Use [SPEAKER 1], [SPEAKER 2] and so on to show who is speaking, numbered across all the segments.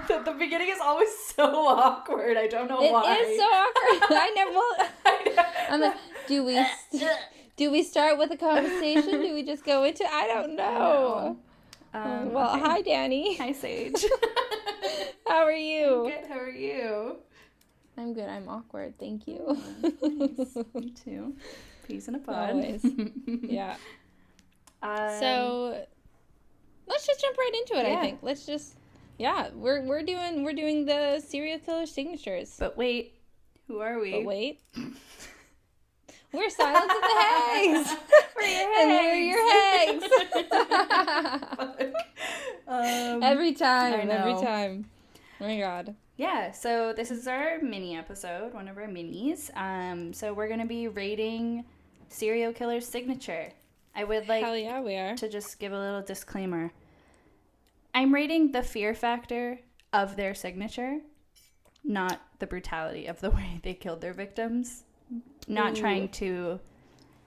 [SPEAKER 1] The beginning is always so awkward. I don't know why.
[SPEAKER 2] It is so awkward. I never. I'm like, do we start with a conversation? Do we just go into? I don't know. Well, okay. Hi, Danny.
[SPEAKER 1] Hi, Sage.
[SPEAKER 2] How are you?
[SPEAKER 1] I'm good. How are you?
[SPEAKER 2] I'm good. I'm awkward. Thank you.
[SPEAKER 1] Nice. Me too. Peas in a pod.
[SPEAKER 2] Always. Yeah. So let's just jump right into it. Yeah. I think let's just. Yeah, we're doing the serial killer signatures.
[SPEAKER 1] But wait, who are we?
[SPEAKER 2] But wait. We're Silence of the Hags.
[SPEAKER 1] We're your hags.
[SPEAKER 2] And we're your hags. Every time. Oh my God.
[SPEAKER 1] Yeah, so this is our mini episode, one of our minis. So we're going to be rating serial killer's signature. I would like
[SPEAKER 2] Hell yeah, we are.
[SPEAKER 1] to just give a little disclaimer. I'm rating the fear factor of their signature, not the brutality of the way they killed their victims. Not trying to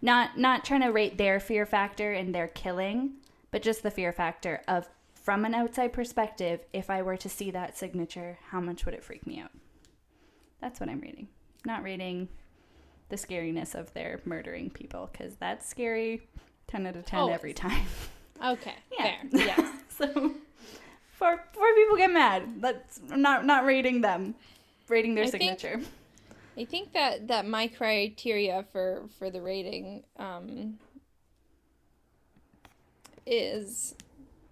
[SPEAKER 1] rate their fear factor in their killing, but just the fear factor of, from an outside perspective, if I were to see that signature, how much would it freak me out? That's what I'm rating. Not rating the scariness of their murdering people, because that's scary 10 out of 10 every time.
[SPEAKER 2] Okay,
[SPEAKER 1] yeah.
[SPEAKER 2] Fair, yes.
[SPEAKER 1] So, before people get mad, I'm not rating them, rating their signature.
[SPEAKER 2] I think that my criteria for the rating is,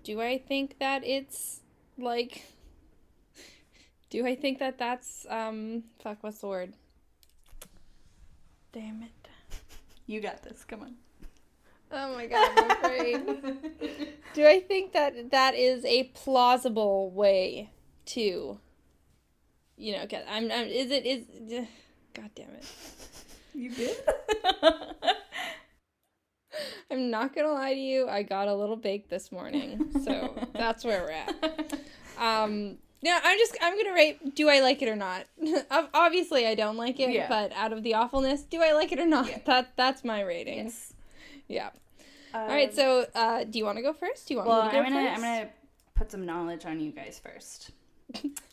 [SPEAKER 2] do I think that it's like, do I think that that's what's the word? Damn it.
[SPEAKER 1] You got this. Come on.
[SPEAKER 2] Oh my God, I'm afraid. Do I think that is a plausible way to, get, God damn it.
[SPEAKER 1] You did?
[SPEAKER 2] I'm not gonna lie to you, I got a little baked this morning, so that's where we're at. Yeah, I'm gonna rate, do I like it or not? Obviously I don't like it, but out of the awfulness, do I like it or not? Yeah. That's my rating.
[SPEAKER 1] Yes.
[SPEAKER 2] Yeah. Alright, so do you want to go first? Do you want me to go first?
[SPEAKER 1] I'm gonna put some knowledge on you guys first.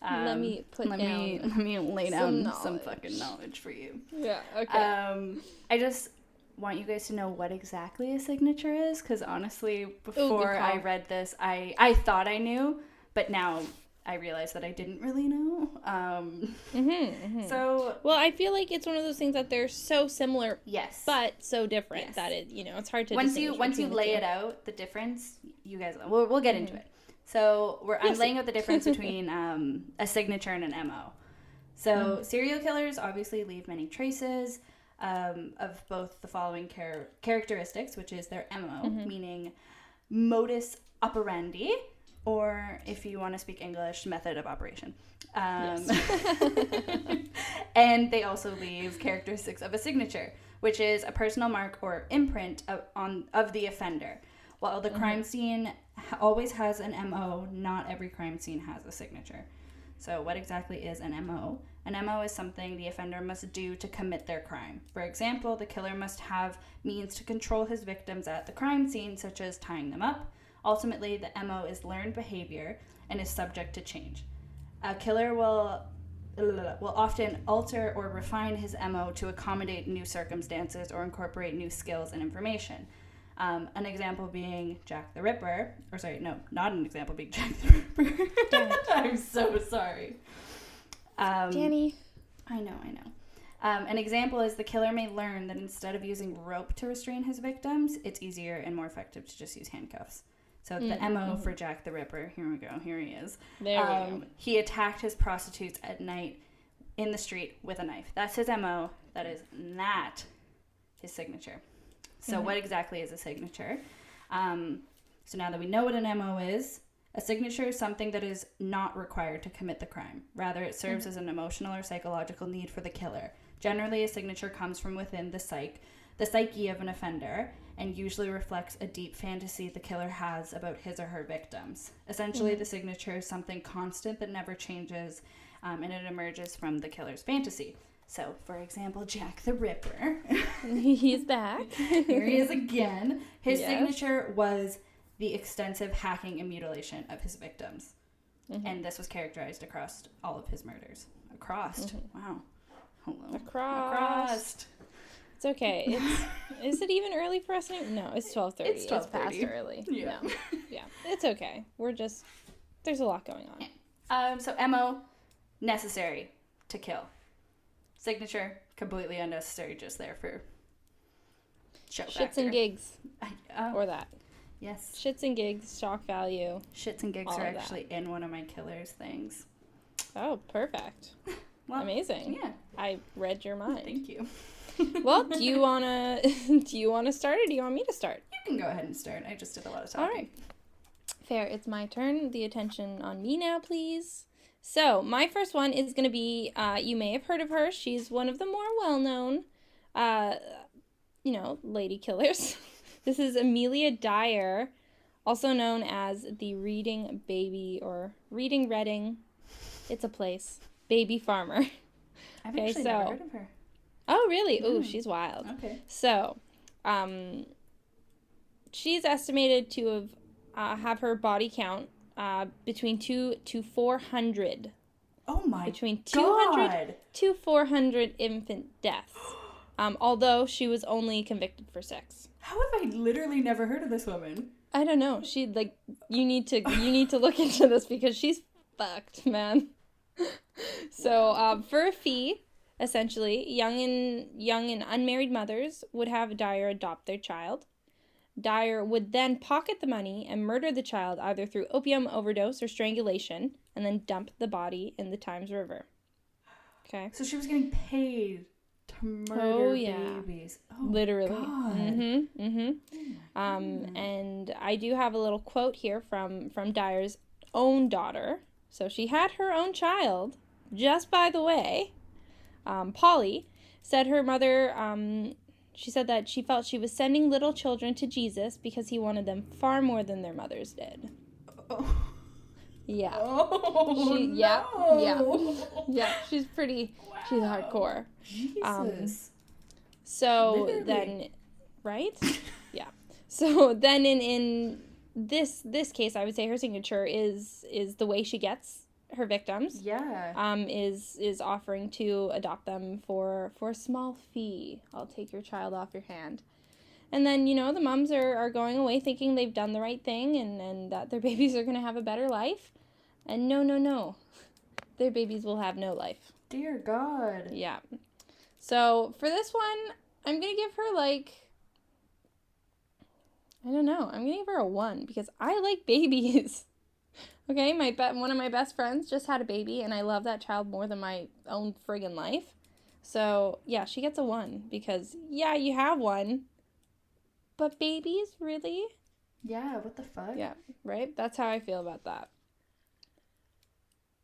[SPEAKER 2] Let me
[SPEAKER 1] lay down some fucking knowledge for you.
[SPEAKER 2] Yeah, okay.
[SPEAKER 1] I just want you guys to know what exactly a signature is, because honestly, before I read this, I thought I knew, but now I realize that I didn't really know. So,
[SPEAKER 2] well, I feel like it's one of those things that they're so similar,
[SPEAKER 1] yes,
[SPEAKER 2] but so different that it, it's hard to
[SPEAKER 1] once you lay it out, the difference, you guys, we'll get into it. So I'm laying out the difference between a signature and an MO. So serial killers obviously leave many traces of both the following characteristics, which is their MO, meaning modus operandi, or if you want to speak English, method of operation. And they also leave characteristics of a signature, which is a personal mark or imprint of the offender. While the crime scene always has an MO, not every crime scene has a signature. So what exactly is an MO? An MO is something the offender must do to commit their crime. For example, the killer must have means to control his victims at the crime scene, such as tying them up. Ultimately, the MO is learned behavior and is subject to change. A killer will often alter or refine his MO to accommodate new circumstances or incorporate new skills and information. An example being Jack the Ripper. Or sorry, no, not an example being Jack the Ripper. I'm so sorry.
[SPEAKER 2] Danny.
[SPEAKER 1] I know. An example is the killer may learn that instead of using rope to restrain his victims, it's easier and more effective to just use handcuffs. So the MO for Jack the Ripper, here we go, here he is.
[SPEAKER 2] There we go.
[SPEAKER 1] He attacked his prostitutes at night in the street with a knife. That's his MO. That is not his signature. So what exactly is a signature? So now that we know what an MO is, a signature is something that is not required to commit the crime. Rather, it serves as an emotional or psychological need for the killer. Generally, a signature comes from within the psyche of an offender, and usually reflects a deep fantasy the killer has about his or her victims. Essentially, the signature is something constant that never changes, and it emerges from the killer's fantasy. So, for example, Jack the Ripper.
[SPEAKER 2] He's back.
[SPEAKER 1] Here he is again. His signature was the extensive hacking and mutilation of his victims. and this was characterized across all of his murders. Across. Wow. Hello.
[SPEAKER 2] Across. It's okay. Is it even early for us now? No, it's 12:30. It's past early.
[SPEAKER 1] Yeah.
[SPEAKER 2] No. Yeah. It's okay. There's a lot going
[SPEAKER 1] on. So MO, necessary to kill. Signature, completely unnecessary, just there for show
[SPEAKER 2] Shits
[SPEAKER 1] factor.
[SPEAKER 2] and gigs. Or that.
[SPEAKER 1] Yes.
[SPEAKER 2] Shits and gigs, shock value.
[SPEAKER 1] Shits and gigs are actually in one of my killers things.
[SPEAKER 2] Oh, perfect. Well, amazing.
[SPEAKER 1] Yeah.
[SPEAKER 2] I read your mind.
[SPEAKER 1] Thank you.
[SPEAKER 2] Well, do you wanna start, or do you want me to start?
[SPEAKER 1] You can go ahead and start. I just did a lot of talking.
[SPEAKER 2] All right. Fair. It's my turn. The attention on me now, please. So, my first one is going to be, you may have heard of her. She's one of the more well-known, lady killers. This is Amelia Dyer, also known as the Reading Baby or Reading Redding. It's a place. Baby Farmer.
[SPEAKER 1] I've actually never heard of her.
[SPEAKER 2] Oh, really? Ooh, she's wild.
[SPEAKER 1] Okay.
[SPEAKER 2] So, she's estimated to have her body count between 200 to 400.
[SPEAKER 1] Oh my
[SPEAKER 2] Between 200 to 400 infant deaths. Although she was only convicted for 6.
[SPEAKER 1] How have I literally never heard of this woman?
[SPEAKER 2] I don't know. She you need to look into this because she's fucked, man. So, for a fee, essentially, young and unmarried mothers would have Dyer adopt their child. Dyer would then pocket the money and murder the child either through opium overdose or strangulation, and then dump the body in the Thames River. Okay.
[SPEAKER 1] So she was getting paid to murder babies. Oh, literally. God.
[SPEAKER 2] And I do have a little quote here from Dyer's own daughter. So she had her own child, just by the way. Polly said her mother, she said that she felt she was sending little children to Jesus because he wanted them far more than their mothers did.
[SPEAKER 1] Oh.
[SPEAKER 2] Yeah.
[SPEAKER 1] Oh,
[SPEAKER 2] Yeah, she's pretty, she's hardcore.
[SPEAKER 1] Jesus.
[SPEAKER 2] So
[SPEAKER 1] literally.
[SPEAKER 2] then, right? Yeah. So then in this case, I would say her signature is the way she gets her victims.
[SPEAKER 1] Yeah.
[SPEAKER 2] Is offering to adopt them for a small fee. I'll take your child off your hand. And then, the moms are going away thinking they've done the right thing and that their babies are going to have a better life. And no. Their babies will have no life.
[SPEAKER 1] Dear God.
[SPEAKER 2] Yeah. So for this one, I'm going to give her I don't know. I'm going to give her a 1 because I like babies. Okay, one of my best friends just had a baby, and I love that child more than my own friggin' life. So, yeah, she gets a 1 because, yeah, you have one, but babies, really?
[SPEAKER 1] Yeah, what the fuck?
[SPEAKER 2] Yeah, right? That's how I feel about that.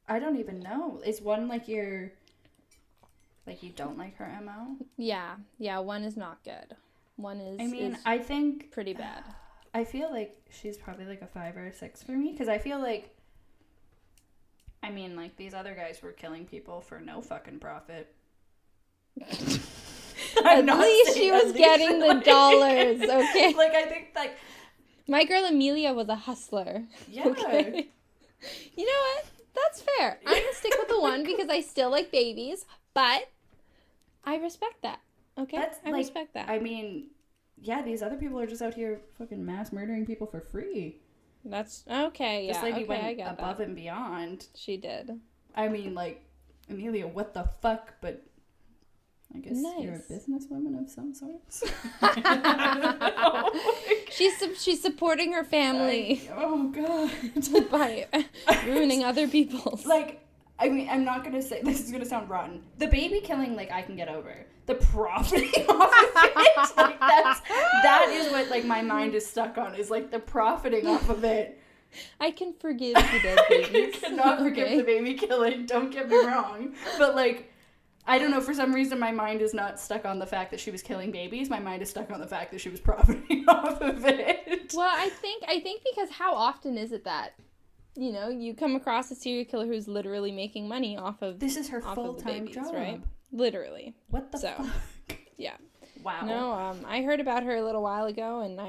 [SPEAKER 1] I don't even know. Is 1 you don't like her MO?
[SPEAKER 2] Yeah, 1 is not good. 1 is
[SPEAKER 1] I think
[SPEAKER 2] pretty bad.
[SPEAKER 1] I feel like she's probably a 5 or a 6 for me because I feel these other guys were killing people for no fucking profit.
[SPEAKER 2] At least she was getting the dollars, okay?
[SPEAKER 1] I think
[SPEAKER 2] my girl Amelia was a hustler.
[SPEAKER 1] Yeah.
[SPEAKER 2] Okay? You know what? That's fair. I'm gonna stick with the 1 because I still like babies, but I respect that. Okay? I respect that.
[SPEAKER 1] Yeah, these other people are just out here fucking mass murdering people for free.
[SPEAKER 2] That's okay. Yeah,
[SPEAKER 1] this lady went
[SPEAKER 2] I
[SPEAKER 1] above and beyond.
[SPEAKER 2] She did.
[SPEAKER 1] Amelia, what the fuck? But I guess you're a businesswoman of some sort.
[SPEAKER 2] She's supporting her family.
[SPEAKER 1] Oh God!
[SPEAKER 2] By ruining other people's.
[SPEAKER 1] I'm not gonna say this is gonna sound rotten. The baby killing, I can get over. The profiting off of it, that is what my mind is stuck on. Is the profiting off of it.
[SPEAKER 2] I can forgive the dead babies.
[SPEAKER 1] I cannot forgive the baby killing. Don't get me wrong, but I don't know. For some reason, my mind is not stuck on the fact that she was killing babies. My mind is stuck on the fact that she was profiting off of it.
[SPEAKER 2] Well, I think because how often is it that you come across a serial killer who's literally making money off of
[SPEAKER 1] this is her full-time job,
[SPEAKER 2] right? Literally.
[SPEAKER 1] What the fuck?
[SPEAKER 2] Yeah.
[SPEAKER 1] Wow.
[SPEAKER 2] No, I heard about her a little while ago, and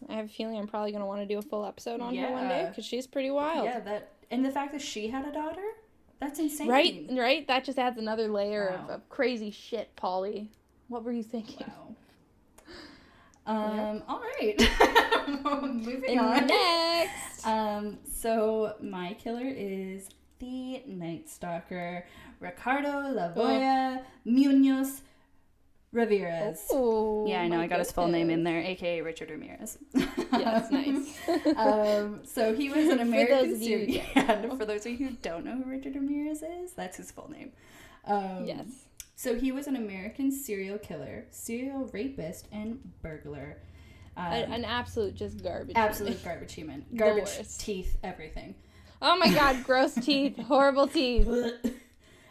[SPEAKER 2] I have a feeling I'm probably going to want to do a full episode on her one day because she's pretty wild.
[SPEAKER 1] Yeah, that and the fact that she had a daughter, that's insane.
[SPEAKER 2] Right? That just adds another layer
[SPEAKER 1] Wow.
[SPEAKER 2] of crazy shit, Polly. What were you thinking?
[SPEAKER 1] Wow. All right. Moving on.
[SPEAKER 2] Next.
[SPEAKER 1] So my killer is the Night Stalker, Ricardo Lavoya Munoz Ramirez.
[SPEAKER 2] Oh,
[SPEAKER 1] Yeah, I know. I got his full name in there, aka Richard Ramirez.
[SPEAKER 2] Yes, nice.
[SPEAKER 1] So he was an American serial.
[SPEAKER 2] Yeah.
[SPEAKER 1] For those of you who don't know who Richard Ramirez is, that's his full name.
[SPEAKER 2] Yes.
[SPEAKER 1] So he was an American serial killer, serial rapist, and burglar.
[SPEAKER 2] An absolute just garbage.
[SPEAKER 1] Absolute garbage human. Garbage
[SPEAKER 2] worst.
[SPEAKER 1] teeth, everything.
[SPEAKER 2] Oh my god, gross teeth. Horrible teeth.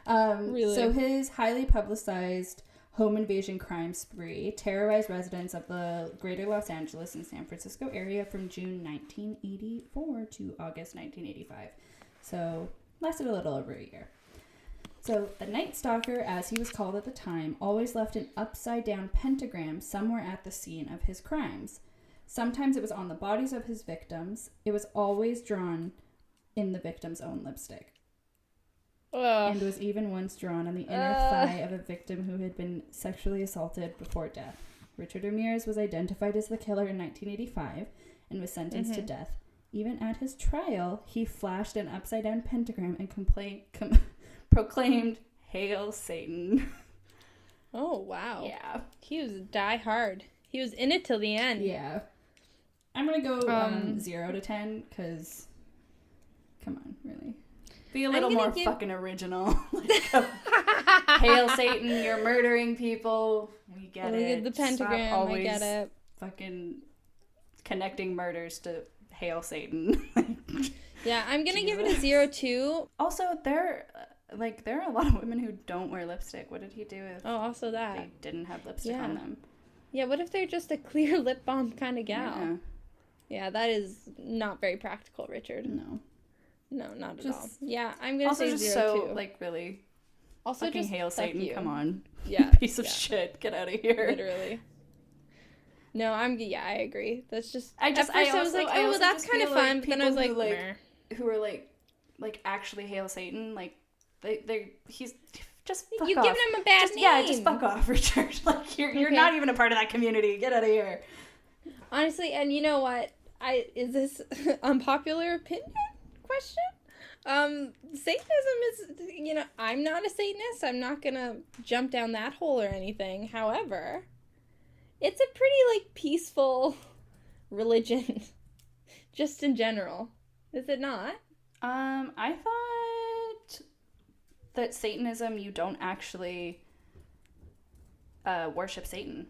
[SPEAKER 2] Really?
[SPEAKER 1] So his highly publicized home invasion crime spree terrorized residents of the greater Los Angeles and San Francisco area from June 1984 to August 1985. So lasted a little over a year. So the Night Stalker, as he was called at the time, always left an upside-down pentagram somewhere at the scene of his crimes. Sometimes it was on the bodies of his victims. It was always drawn in the victim's own lipstick. And was even once drawn on the inner thigh of a victim who had been sexually assaulted before death. Richard Ramirez was identified as the killer in 1985 and was sentenced to death. Even at his trial, he flashed an upside-down pentagram and proclaimed, "Hail Satan."
[SPEAKER 2] Oh, wow.
[SPEAKER 1] Yeah.
[SPEAKER 2] He was die hard. He was in it till the end.
[SPEAKER 1] Yeah. I'm going to go 0 to 10 because, come on, really. Be a little more fucking original. Hail Satan, you're murdering people. We get it.
[SPEAKER 2] The pentagram,
[SPEAKER 1] Stop always
[SPEAKER 2] I get it.
[SPEAKER 1] Fucking connecting murders to Hail Satan.
[SPEAKER 2] Yeah, I'm going to give it a 0 too.
[SPEAKER 1] Also, there are a lot of women who don't wear lipstick. What did he do if
[SPEAKER 2] also that.
[SPEAKER 1] they didn't have lipstick on them?
[SPEAKER 2] Yeah, what if they're just a clear lip balm kind of gal? Yeah, that is not very practical, Richard. No, not at all. Yeah, I'm going to say 0 too.
[SPEAKER 1] Really.
[SPEAKER 2] Also,
[SPEAKER 1] fucking
[SPEAKER 2] just
[SPEAKER 1] Hail Satan,
[SPEAKER 2] you.
[SPEAKER 1] Come on.
[SPEAKER 2] Yeah.
[SPEAKER 1] Piece of shit. Get out of here.
[SPEAKER 2] Literally. No, I agree. That's just,
[SPEAKER 1] I was like,
[SPEAKER 2] oh, well, that's kind of fun, but then I was like,
[SPEAKER 1] who are like actually Hail Satan, like, he's just fuck
[SPEAKER 2] you
[SPEAKER 1] off.
[SPEAKER 2] giving him a bad name.
[SPEAKER 1] Yeah, just fuck off, Richard. Like, you're not even a part of that community. Get out of here.
[SPEAKER 2] Honestly, and you know what? Is this unpopular opinion? Question? Satanism is, I'm not a Satanist. I'm not gonna jump down that hole or anything. However, it's a pretty, peaceful religion. Just in general. Is it not?
[SPEAKER 1] I thought that Satanism, you don't actually worship Satan.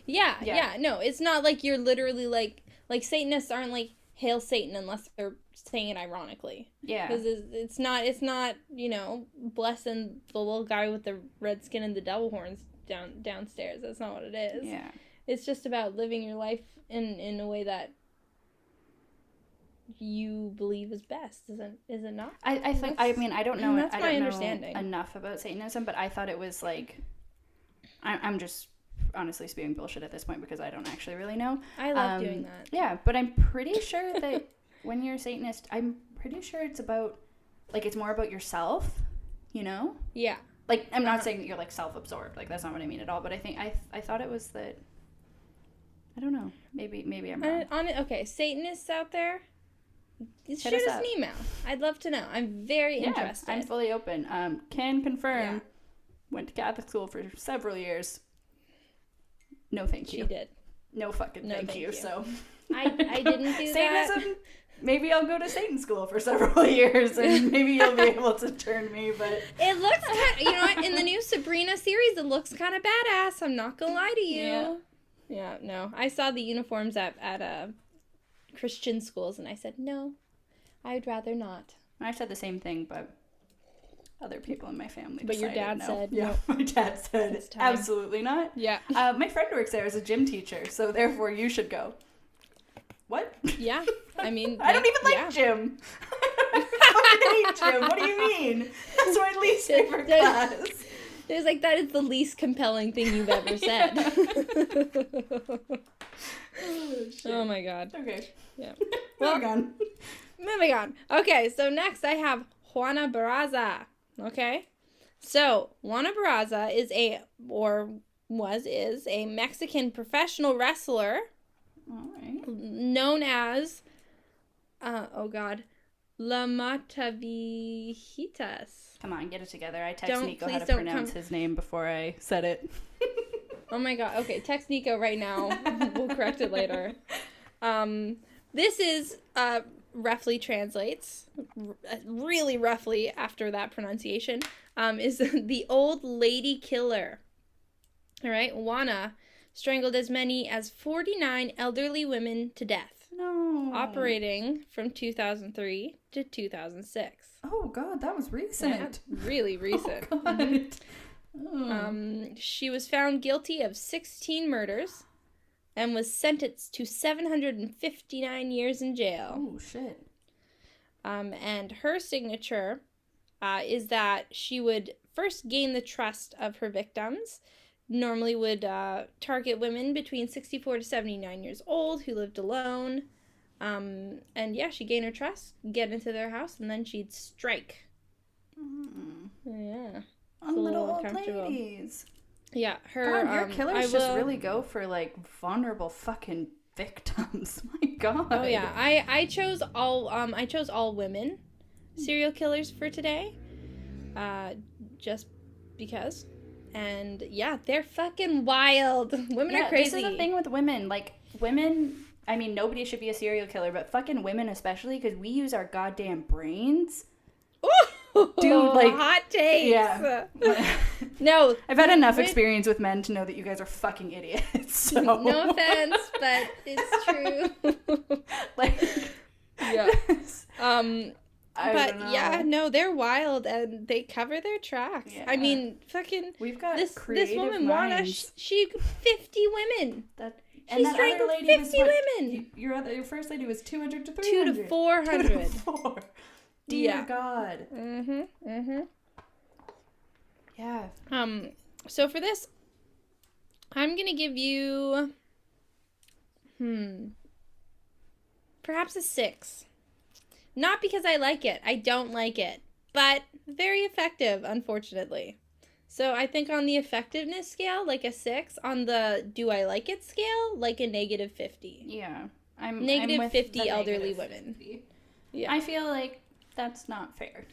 [SPEAKER 2] Yeah. No, it's not like you're literally like Satanists aren't like, Hail Satan, unless they're saying it ironically. Yeah. Because it's not, blessing the little guy with the red skin and the devil horns downstairs. That's not what it is.
[SPEAKER 1] Yeah.
[SPEAKER 2] It's just about living your life in a way that you believe is best, is it not?
[SPEAKER 1] I think, I don't know.
[SPEAKER 2] That's my
[SPEAKER 1] understanding. Enough about Satanism, but I thought it was like, I'm just honestly spewing bullshit at this point because I don't actually really know.
[SPEAKER 2] I love doing that.
[SPEAKER 1] Yeah, but I'm pretty sure that when you're a Satanist, I'm pretty sure it's about, it's more about yourself,
[SPEAKER 2] Yeah.
[SPEAKER 1] Like, I'm not saying that you're, self-absorbed. That's not what I mean at all. But I think, I thought it was that, I don't know. Maybe I'm wrong.
[SPEAKER 2] Okay, Satanists out there, shoot us an email. I'd love to know. I'm very interested.
[SPEAKER 1] I'm fully open. Can confirm. Yeah. Went to Catholic school for several years. No, thank you.
[SPEAKER 2] She did.
[SPEAKER 1] No fucking thank you. So
[SPEAKER 2] I didn't do
[SPEAKER 1] Satanism,
[SPEAKER 2] that.
[SPEAKER 1] Maybe I'll go to Satan school for several years, and maybe you'll be able to turn me. But
[SPEAKER 2] it looks kind. You know what? In the new Sabrina series, it looks kind of badass. I'm not gonna lie to you. Yeah. No. I saw the uniforms at Christian schools, and I said no. I'd rather not.
[SPEAKER 1] I said the same thing, but other people in my family
[SPEAKER 2] But your dad
[SPEAKER 1] no.
[SPEAKER 2] said
[SPEAKER 1] no. My dad said absolutely not.
[SPEAKER 2] Yeah.
[SPEAKER 1] My friend works there as a gym teacher, so therefore you should go. What?
[SPEAKER 2] Yeah. I mean,
[SPEAKER 1] I don't even like gym. I hate gym. What do you mean? That's my least favorite class.
[SPEAKER 2] There's that is the least compelling thing you've ever said.
[SPEAKER 1] Oh,
[SPEAKER 2] oh my god.
[SPEAKER 1] Okay.
[SPEAKER 2] Yeah.
[SPEAKER 1] Well, gone.
[SPEAKER 2] Moving on. Okay, so next I have Juana Barraza. Okay? So, Juana Barraza is a Mexican professional wrestler.
[SPEAKER 1] All right.
[SPEAKER 2] Known as, La Matavijitas.
[SPEAKER 1] Come on, get it together. I text Nico how to
[SPEAKER 2] don't
[SPEAKER 1] pronounce his name before I said it.
[SPEAKER 2] Oh my god. Okay, text Nico right now. We'll correct it later. This is, roughly translates, really roughly after that pronunciation, is the old lady killer. All right, Juana strangled as many as 49 elderly women to death.
[SPEAKER 1] No.
[SPEAKER 2] Operating from 2003 to 2006.
[SPEAKER 1] Oh, God, that was recent.
[SPEAKER 2] Yeah, really recent.
[SPEAKER 1] Oh, God.
[SPEAKER 2] She was found guilty of 16 murders and was sentenced to 759 years in jail.
[SPEAKER 1] Oh, shit.
[SPEAKER 2] And her signature is that she would first gain the trust of her victims, normally would target women between 64 to 79 years old who lived alone. And yeah, she'd gain her trust, get into their house, and then she'd strike. Yeah.
[SPEAKER 1] On little old ladies.
[SPEAKER 2] Yeah, her.
[SPEAKER 1] God, your killers just really go for, like, vulnerable fucking victims. My God.
[SPEAKER 2] Oh yeah, I chose all women serial killers for today, just because. And yeah, they're fucking wild. Women are crazy.
[SPEAKER 1] This is the thing with women. Like, women, I mean, nobody should be a serial killer, but fucking women especially, because we use our goddamn brains. Dude, like,
[SPEAKER 2] hot takes.
[SPEAKER 1] Yeah.
[SPEAKER 2] No.
[SPEAKER 1] I've had enough experience with men to know that you guys are fucking idiots. So.
[SPEAKER 2] No offense, but it's true.
[SPEAKER 1] Like,
[SPEAKER 2] yeah. But yeah, no, they're wild and they cover their tracks. Yeah. I mean, fucking.
[SPEAKER 1] We've got
[SPEAKER 2] this woman, Juana, she 50 women. She strangled 50 women.
[SPEAKER 1] Your first lady was 200 to 300.
[SPEAKER 2] 2 to 400.
[SPEAKER 1] 2 to 4. Dear God. Yeah.
[SPEAKER 2] So for this, I'm gonna give you, perhaps a 6. Not because I like it. I don't like it. But very effective, unfortunately. So I think on the effectiveness scale, like a 6. On the do I like it scale, like a -50.
[SPEAKER 1] Yeah.
[SPEAKER 2] I'm
[SPEAKER 1] with
[SPEAKER 2] 50 elderly women.
[SPEAKER 1] 50.
[SPEAKER 2] Yeah.
[SPEAKER 1] I feel like that's not fair.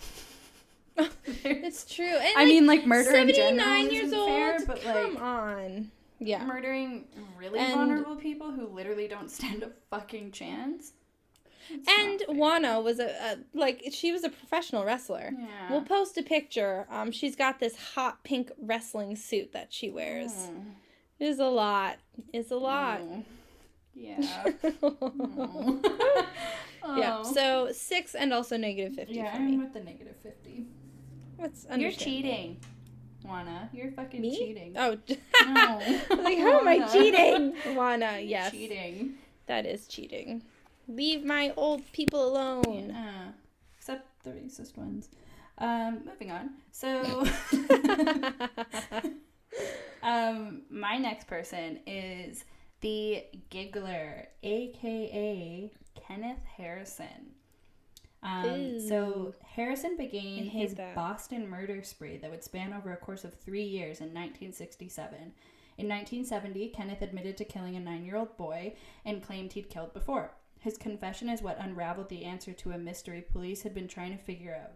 [SPEAKER 2] It's true. And
[SPEAKER 1] I mean, like, murder in general
[SPEAKER 2] 79 years
[SPEAKER 1] isn't
[SPEAKER 2] old.
[SPEAKER 1] fair, but
[SPEAKER 2] come
[SPEAKER 1] like,
[SPEAKER 2] on. Yeah.
[SPEAKER 1] Murdering really vulnerable people who literally don't stand a fucking chance.
[SPEAKER 2] And Juana was she was a professional wrestler.
[SPEAKER 1] Yeah.
[SPEAKER 2] We'll post a picture. She's got this hot pink wrestling suit that she wears. It's a lot. It's a lot.
[SPEAKER 1] Yeah.
[SPEAKER 2] Yeah. So 6 and also -50 for me.
[SPEAKER 1] Yeah, I'm with the -50.
[SPEAKER 2] What's
[SPEAKER 1] You're cheating, Juana. You're fucking cheating.
[SPEAKER 2] Oh.
[SPEAKER 1] No.
[SPEAKER 2] Like, how am I cheating? Juana, yes.
[SPEAKER 1] Cheating.
[SPEAKER 2] That is cheating. Leave my old people alone.
[SPEAKER 1] Yeah. Except the racist ones. Moving on. So, my next person is the Giggler, a.k.a. Kenneth Harrison. So Harrison began his Boston murder spree that would span over a course of 3 years in 1967. In 1970, Kenneth admitted to killing a 9-year-old boy and claimed he'd killed before. His confession is what unraveled the answer to a mystery police had been trying to figure out.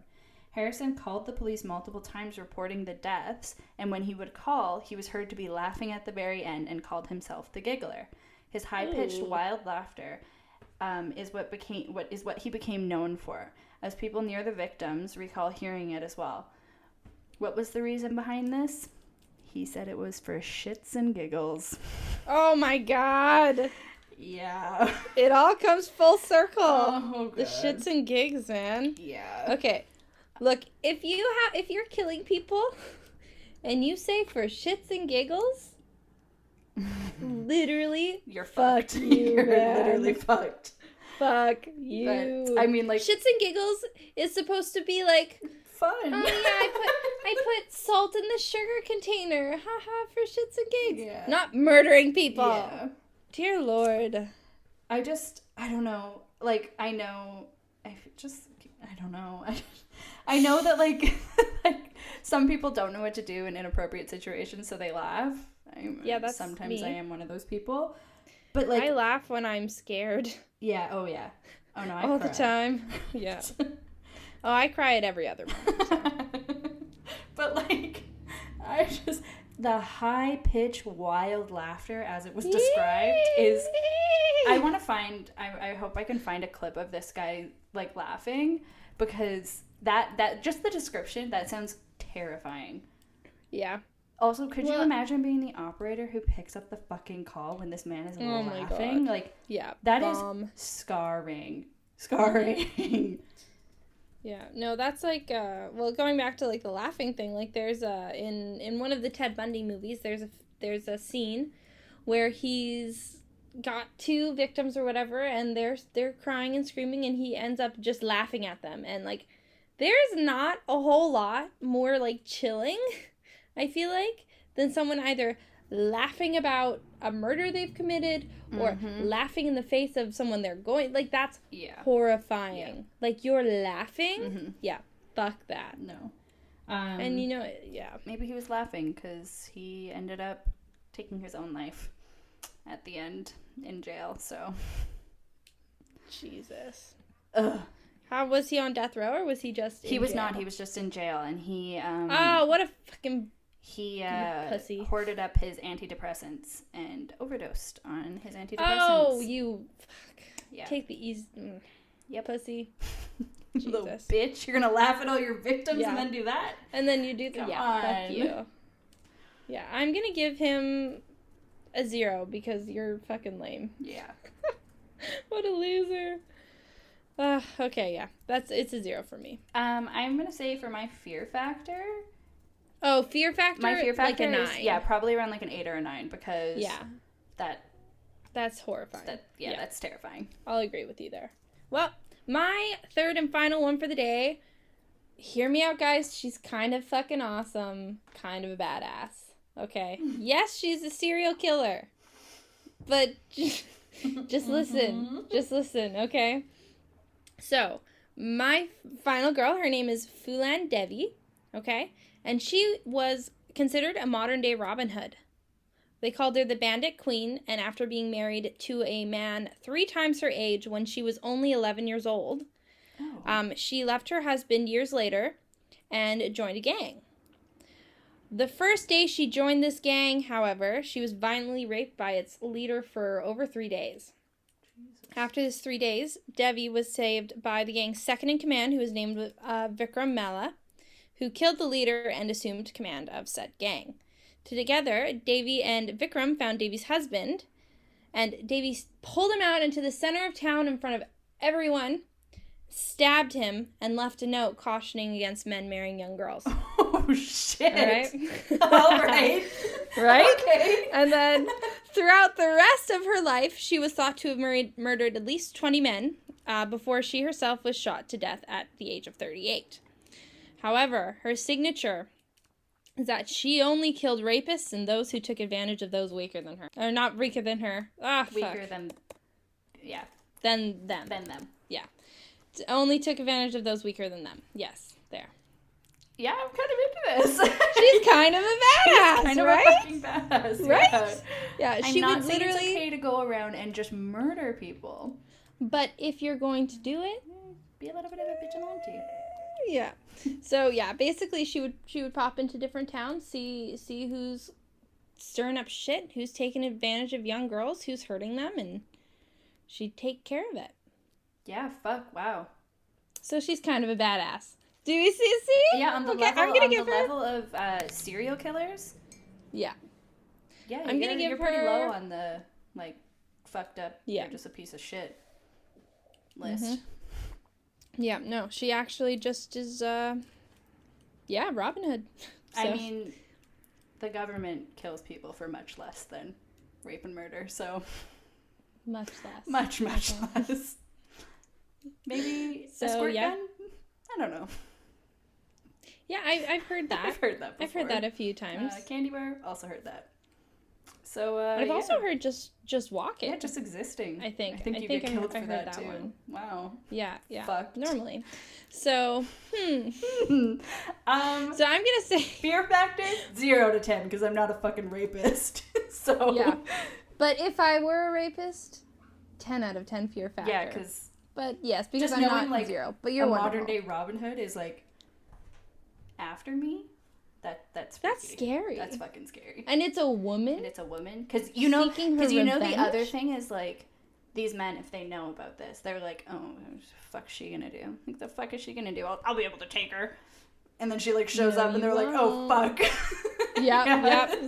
[SPEAKER 1] Harrison called the police multiple times reporting the deaths, and when he would call, he was heard to be laughing at the very end and called himself the Giggler. His high-pitched, wild laughter is what he became known for, as people near the victims recall hearing it as well. What was the reason behind this? He said it was for shits and giggles.
[SPEAKER 2] Oh my God.
[SPEAKER 1] Yeah.
[SPEAKER 2] It all comes full circle.
[SPEAKER 1] Oh, God.
[SPEAKER 2] The shits and gigs, man.
[SPEAKER 1] Yeah.
[SPEAKER 2] Okay. Look, if you're killing people and you say for shits and giggles, literally,
[SPEAKER 1] you're fucked.
[SPEAKER 2] You're
[SPEAKER 1] literally fucked.
[SPEAKER 2] Fuck you.
[SPEAKER 1] But, I mean, like,
[SPEAKER 2] shits and giggles is supposed to be like
[SPEAKER 1] fun.
[SPEAKER 2] Oh yeah, I put salt in the sugar container. Haha, for shits and gigs.
[SPEAKER 1] Yeah.
[SPEAKER 2] Not murdering people.
[SPEAKER 1] Yeah.
[SPEAKER 2] Dear Lord.
[SPEAKER 1] I don't know. Like, I know I don't know. I know that, like, like, some people don't know what to do in inappropriate situations, so they laugh.
[SPEAKER 2] That's
[SPEAKER 1] sometimes
[SPEAKER 2] me.
[SPEAKER 1] I am one of those people. But, like,
[SPEAKER 2] I laugh when I'm scared.
[SPEAKER 1] Yeah, oh, yeah. Oh, no, I
[SPEAKER 2] all
[SPEAKER 1] cry.
[SPEAKER 2] the time. Yeah. Oh, I cry at every other moment.
[SPEAKER 1] But, like, the high-pitched, wild laughter as it was described is... I want to find... I hope I can find a clip of this guy, like, laughing, because that just the description, that sounds terrifying.
[SPEAKER 2] Yeah.
[SPEAKER 1] Also, could you imagine being the operator who picks up the fucking call when this man is laughing?
[SPEAKER 2] God.
[SPEAKER 1] Like,
[SPEAKER 2] yeah,
[SPEAKER 1] that is scarring. Scarring.
[SPEAKER 2] Yeah, no, that's like, going back to, like, the laughing thing, like, there's in one of the Ted Bundy movies, there's a scene where he's got 2 victims or whatever, and they're crying and screaming, and he ends up just laughing at them, and, like, there's not a whole lot more, like, chilling, I feel like, than someone either laughing about a murder they've committed or laughing in the face of someone they're going, like, that's horrifying. Yeah. Like, you're laughing? Yeah, fuck that.
[SPEAKER 1] No.
[SPEAKER 2] And
[SPEAKER 1] maybe he was laughing because he ended up taking his own life at the end in jail, so.
[SPEAKER 2] Jesus.
[SPEAKER 1] Ugh.
[SPEAKER 2] How was he on death row, or was he just in
[SPEAKER 1] He was
[SPEAKER 2] jail?
[SPEAKER 1] Not. He was just in jail, and he,
[SPEAKER 2] oh, what a fucking...
[SPEAKER 1] He
[SPEAKER 2] pussy.
[SPEAKER 1] Hoarded up his antidepressants and overdosed on his antidepressants.
[SPEAKER 2] Oh, you... Fuck.
[SPEAKER 1] Yeah.
[SPEAKER 2] Take the easy... Yep. Pussy.
[SPEAKER 1] Jesus. Little bitch. You're going to laugh at all your victims and then do that?
[SPEAKER 2] And then you do the...
[SPEAKER 1] Come
[SPEAKER 2] yeah,
[SPEAKER 1] on.
[SPEAKER 2] fuck you. Yeah, I'm going to give him a 0 because you're fucking lame.
[SPEAKER 1] Yeah.
[SPEAKER 2] What a loser. Okay, yeah. It's a 0 for me.
[SPEAKER 1] I'm going to say for my fear factor...
[SPEAKER 2] Oh, fear factor?
[SPEAKER 1] My fear factor
[SPEAKER 2] like a 9.
[SPEAKER 1] is, yeah, probably around like an 8 or a 9 because
[SPEAKER 2] that's horrifying.
[SPEAKER 1] That's terrifying.
[SPEAKER 2] I'll agree with you there. Well, my third and final one for the day. Hear me out, guys. She's kind of fucking awesome. Kind of a badass. Okay. Yes, she's a serial killer. But just listen. Just listen, okay? So, my final girl, her name is Fulan Devi. Okay? And she was considered a modern-day Robin Hood. They called her the Bandit Queen, and after being married to a man 3 times her age when she was only 11 years old, she left her husband years later and joined a gang. The first day she joined this gang, however, she was violently raped by its leader for over 3 days. Jesus. After this 3 days, Devi was saved by the gang's second-in-command, who was named Vikram Malla, who killed the leader and assumed command of said gang. Together, Devi and Vikram found Devi's husband, and Devi pulled him out into the center of town in front of everyone, stabbed him, and left a note cautioning against men marrying young girls.
[SPEAKER 1] Oh, shit.
[SPEAKER 2] All right?
[SPEAKER 1] All right.
[SPEAKER 2] Right?
[SPEAKER 1] Okay.
[SPEAKER 2] And then, throughout the rest of her life, she was thought to have murdered at least 20 men before she herself was shot to death at the age of 38. However, her signature is that she only killed rapists and those who took advantage of those weaker than her. Or not weaker than her.
[SPEAKER 1] Weaker than... Yeah.
[SPEAKER 2] Than them.
[SPEAKER 1] Than them.
[SPEAKER 2] Yeah. Only took advantage of those weaker than them. Yes. There.
[SPEAKER 1] Yeah, I'm kind of into this.
[SPEAKER 2] She's kind of a badass,
[SPEAKER 1] kind of
[SPEAKER 2] right?
[SPEAKER 1] a fucking badass.
[SPEAKER 2] Right? Yeah,
[SPEAKER 1] she would literally... it's okay to go around and just murder people.
[SPEAKER 2] But if you're going to do it...
[SPEAKER 1] Be a little bit of a vigilante.
[SPEAKER 2] Yeah. So yeah, basically she would pop into different towns, see who's stirring up shit, who's taking advantage of young girls, who's hurting them, and she'd take care of it.
[SPEAKER 1] Yeah, fuck, wow.
[SPEAKER 2] So she's kind of a badass. Do you see?
[SPEAKER 1] Yeah, on the level of serial killers.
[SPEAKER 2] Yeah.
[SPEAKER 1] Yeah,
[SPEAKER 2] you're
[SPEAKER 1] pretty low on the like fucked up.
[SPEAKER 2] Yeah.
[SPEAKER 1] You're just a piece of shit list.
[SPEAKER 2] Mm-hmm. Yeah, no, she actually just is, Robin Hood. So.
[SPEAKER 1] I mean, the government kills people for much less than rape and murder, so...
[SPEAKER 2] Much less.
[SPEAKER 1] Much less. Maybe a squirt gun? I don't know.
[SPEAKER 2] Yeah, I've heard that.
[SPEAKER 1] I've heard that before.
[SPEAKER 2] I've heard that a few times.
[SPEAKER 1] Candy bar, also heard that. So,
[SPEAKER 2] I've also heard just walking.
[SPEAKER 1] Yeah, just existing.
[SPEAKER 2] I think
[SPEAKER 1] you get killed for
[SPEAKER 2] heard
[SPEAKER 1] that
[SPEAKER 2] that
[SPEAKER 1] too.
[SPEAKER 2] one.
[SPEAKER 1] Wow.
[SPEAKER 2] Yeah.
[SPEAKER 1] Fucked.
[SPEAKER 2] Normally. So,
[SPEAKER 1] So I'm
[SPEAKER 2] gonna say
[SPEAKER 1] fear factor 0 to 10 because I'm not a fucking rapist. So
[SPEAKER 2] yeah. But if I were a rapist, 10 out of 10 fear factor.
[SPEAKER 1] Yeah, because.
[SPEAKER 2] But yes, because
[SPEAKER 1] just
[SPEAKER 2] I'm
[SPEAKER 1] knowing,
[SPEAKER 2] not
[SPEAKER 1] like,
[SPEAKER 2] 0. But you're wonderful.
[SPEAKER 1] modern day Robin Hood is like after me. That's
[SPEAKER 2] scary.
[SPEAKER 1] That's fucking scary.
[SPEAKER 2] And it's a woman.
[SPEAKER 1] Because you know the other thing is like these men, if they know about this, they're like, oh, what the fuck is she gonna do? Like, the fuck is she gonna do? I'll be able to take her. And then she like shows up and they're like, oh fuck.
[SPEAKER 2] Yep.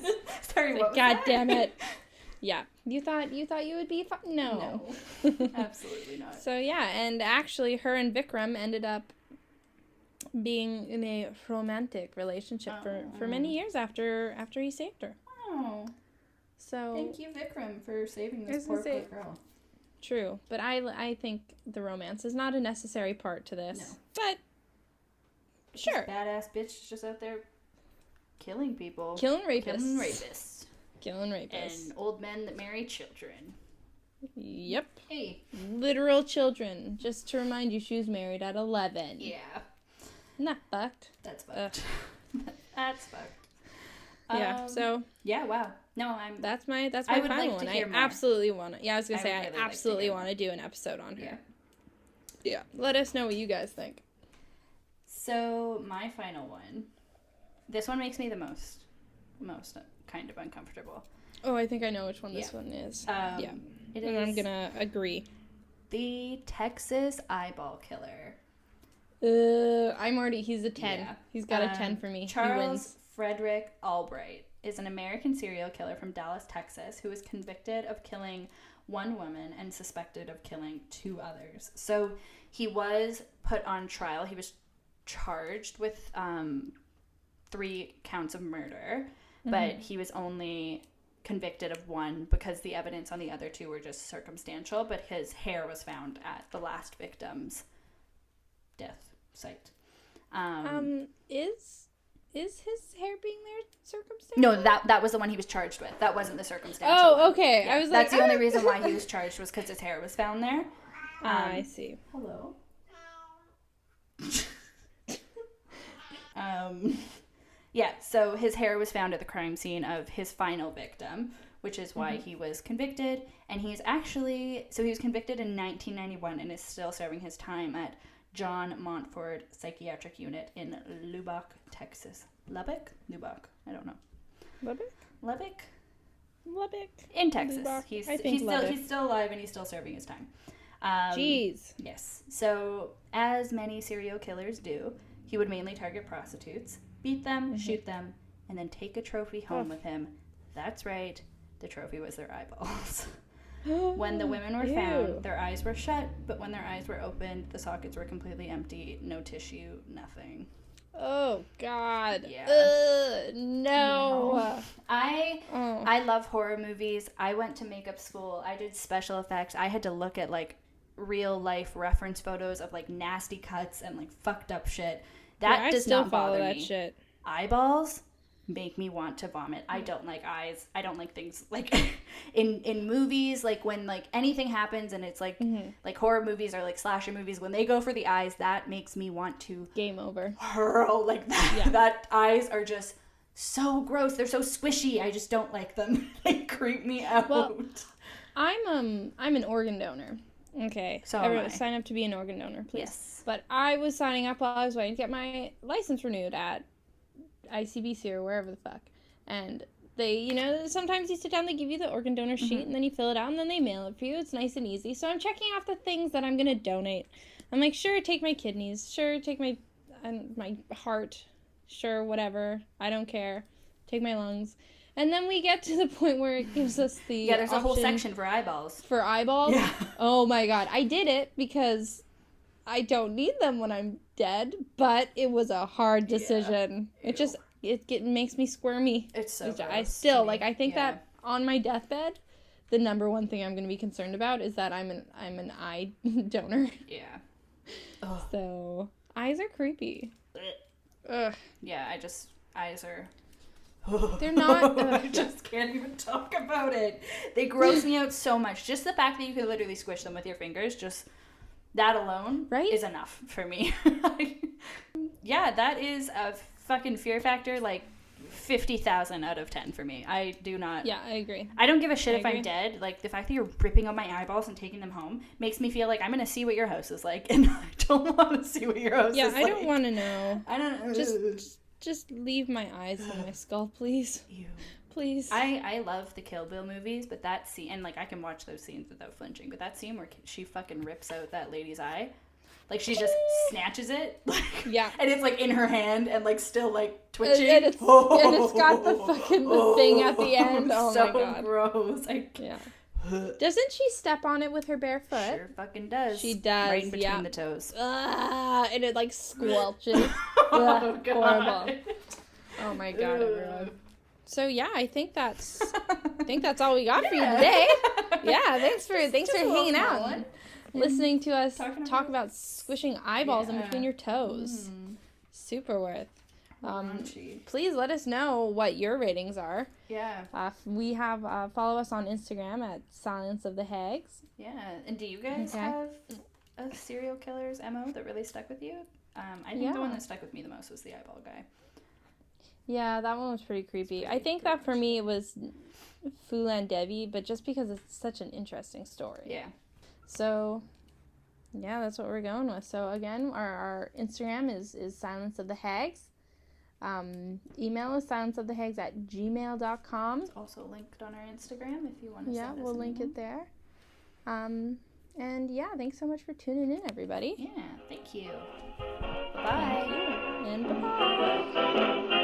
[SPEAKER 1] Sorry, what was
[SPEAKER 2] God
[SPEAKER 1] that?
[SPEAKER 2] damn it. Yeah. You thought you would be No.
[SPEAKER 1] Absolutely not.
[SPEAKER 2] So yeah, and actually her and Vikram ended up being in a romantic relationship for many years after he saved her.
[SPEAKER 1] Oh.
[SPEAKER 2] So
[SPEAKER 1] thank you, Vikram, for saving this poor girl.
[SPEAKER 2] True, but I think the romance is not a necessary part to this.
[SPEAKER 1] No.
[SPEAKER 2] But sure.
[SPEAKER 1] This badass bitch just out there killing people.
[SPEAKER 2] Killing rapists.
[SPEAKER 1] And old men that marry children.
[SPEAKER 2] Yep.
[SPEAKER 1] Hey.
[SPEAKER 2] Literal children. Just to remind you, she was married at 11.
[SPEAKER 1] Yeah.
[SPEAKER 2] Isn't that fucked?
[SPEAKER 1] That's fucked. That's fucked.
[SPEAKER 2] Yeah. So.
[SPEAKER 1] Yeah. Wow. No,
[SPEAKER 2] That's my
[SPEAKER 1] I would
[SPEAKER 2] final
[SPEAKER 1] like to
[SPEAKER 2] one.
[SPEAKER 1] hear
[SPEAKER 2] I
[SPEAKER 1] more.
[SPEAKER 2] absolutely want to. Yeah, I was gonna say I
[SPEAKER 1] really
[SPEAKER 2] absolutely want to do an episode on her.
[SPEAKER 1] Yeah.
[SPEAKER 2] Yeah. Let us know what you guys think.
[SPEAKER 1] So my final one. This one makes me the most kind of uncomfortable.
[SPEAKER 2] Oh, I think I know which one this one is. Yeah.
[SPEAKER 1] It
[SPEAKER 2] and
[SPEAKER 1] is
[SPEAKER 2] I'm gonna agree.
[SPEAKER 1] the Texas eyeball killer.
[SPEAKER 2] He's a 10.
[SPEAKER 1] Yeah.
[SPEAKER 2] He's got a 10 for me.
[SPEAKER 1] Charles
[SPEAKER 2] He wins.
[SPEAKER 1] Frederick Albright is an American serial killer from Dallas, Texas, who was convicted of killing one woman and suspected of killing 2 others. So he was put on trial. He was charged with 3 counts of murder, but he was only convicted of 1 because the evidence on the other 2 were just circumstantial, but his hair was found at the last victim's death site.
[SPEAKER 2] Is his hair being there circumstantial?
[SPEAKER 1] No, that was the one he was charged with. That wasn't the circumstantial one.
[SPEAKER 2] Oh, okay.
[SPEAKER 1] Yeah,
[SPEAKER 2] I was like,
[SPEAKER 1] that's the only reason why he was charged was because his hair was found there.
[SPEAKER 2] I see.
[SPEAKER 1] Hello. Yeah, so his hair was found at the crime scene of his final victim, which is why he was convicted. And he was convicted in 1991 and is still serving his time at John Montford Psychiatric Unit in Lubbock, Texas. Lubbock? I don't know. Lubbock? In Texas.
[SPEAKER 2] Lubbock.
[SPEAKER 1] He's still alive and he's still serving his time.
[SPEAKER 2] Jeez.
[SPEAKER 1] Yes. So, as many serial killers do, he would mainly target prostitutes, beat them, shoot them, and then take a trophy home with him. That's right. The trophy was their eyeballs. When the women were found, their eyes were shut, but when their eyes were opened, the sockets were completely empty. No tissue, nothing.
[SPEAKER 2] Oh, God.
[SPEAKER 1] Yeah.
[SPEAKER 2] No.
[SPEAKER 1] I love horror movies. I went to makeup school. I did special effects. I had to look at, like, real life reference photos of, like, nasty cuts and, like, fucked up shit. That does not bother me.
[SPEAKER 2] Shit.
[SPEAKER 1] Eyeballs make me want to vomit. I don't like eyes. I don't like things like in movies, like when like anything happens and it's like like horror movies or like slasher movies, when they go for the eyes, that makes me want to
[SPEAKER 2] game over.
[SPEAKER 1] Hurl like that. Yeah. That eyes are just so gross. They're so squishy. I just don't like them. They creep me out.
[SPEAKER 2] Well, I'm an organ donor. Okay.
[SPEAKER 1] So
[SPEAKER 2] everyone sign up to be an organ donor, please. Yes. But I was signing up while I was waiting to get my license renewed at ICBC or wherever the fuck. And they, sometimes you sit down, they give you the organ donor sheet, and then you fill it out, and then they mail it for you. It's nice and easy. So I'm checking off the things that I'm going to donate. I'm like, sure, take my kidneys. Sure, take my heart. Sure, whatever. I don't care. Take my lungs. And then we get to the point where it gives us the
[SPEAKER 1] there's a whole section for eyeballs.
[SPEAKER 2] For eyeballs?
[SPEAKER 1] Yeah.
[SPEAKER 2] Oh my God. I did it because I don't need them when I'm dead, but it was a hard decision.
[SPEAKER 1] Yeah.
[SPEAKER 2] It makes me squirmy.
[SPEAKER 1] It's so gross.
[SPEAKER 2] I still, I think that on my deathbed, the number one thing I'm going to be concerned about is that I'm an eye donor.
[SPEAKER 1] Yeah.
[SPEAKER 2] Ugh. So, eyes are creepy. Ugh.
[SPEAKER 1] Yeah, eyes are...
[SPEAKER 2] They're not.
[SPEAKER 1] I just can't even talk about it. They gross me out so much. Just the fact that you could literally squish them with your fingers, just that alone is enough for me. Yeah, that is a fucking fear factor, like 50,000 out of 10 for me. I do not.
[SPEAKER 2] Yeah, I agree.
[SPEAKER 1] I don't give a shit if I'm dead. Like, the fact that you're ripping out my eyeballs and taking them home makes me feel like I'm gonna see what your house is like, and I don't want to see what your house is like.
[SPEAKER 2] Yeah, I don't want to know.
[SPEAKER 1] I don't.
[SPEAKER 2] Just leave my eyes in my skull, please.
[SPEAKER 1] Ew.
[SPEAKER 2] Please.
[SPEAKER 1] I love the Kill Bill movies, but that scene, and like I can watch those scenes without flinching, but that scene where she fucking rips out that lady's eye, like she just snatches it, like,
[SPEAKER 2] yeah,
[SPEAKER 1] and it's like in her hand and like still like twitching,
[SPEAKER 2] and it's got the fucking thing at the end. Oh
[SPEAKER 1] so
[SPEAKER 2] my god,
[SPEAKER 1] gross.
[SPEAKER 2] Yeah. Doesn't she step on it with her bare foot?
[SPEAKER 1] Sure fucking does.
[SPEAKER 2] She does.
[SPEAKER 1] Right in between the toes.
[SPEAKER 2] And it like squelches.
[SPEAKER 1] Oh god.
[SPEAKER 2] Horrible. Oh my god, everyone. So yeah, I think that's all we got for you today. Yeah, thanks for hanging out, listening to us talk about squishing eyeballs in between your toes. Super worth. Please let us know what your ratings are.
[SPEAKER 1] Yeah.
[SPEAKER 2] We have follow us on Instagram at silenceofthehags.
[SPEAKER 1] Yeah, and do you guys have a serial killer's MO that really stuck with you? I think the one that stuck with me the most was the eyeball guy.
[SPEAKER 2] Yeah, that one was pretty creepy. I think that for me it was Fulan Devi, but just because it's such an interesting story.
[SPEAKER 1] Yeah. So,
[SPEAKER 2] yeah, that's what we're going with. So again, our Instagram is silenceofthehags. Email is silenceofthehags@gmail.com.
[SPEAKER 1] It's also linked on our Instagram if you want to
[SPEAKER 2] send us we'll link it there. And yeah, thanks so much for tuning in, everybody.
[SPEAKER 1] Yeah, thank you. Bye.
[SPEAKER 2] Thank you. And bye-bye.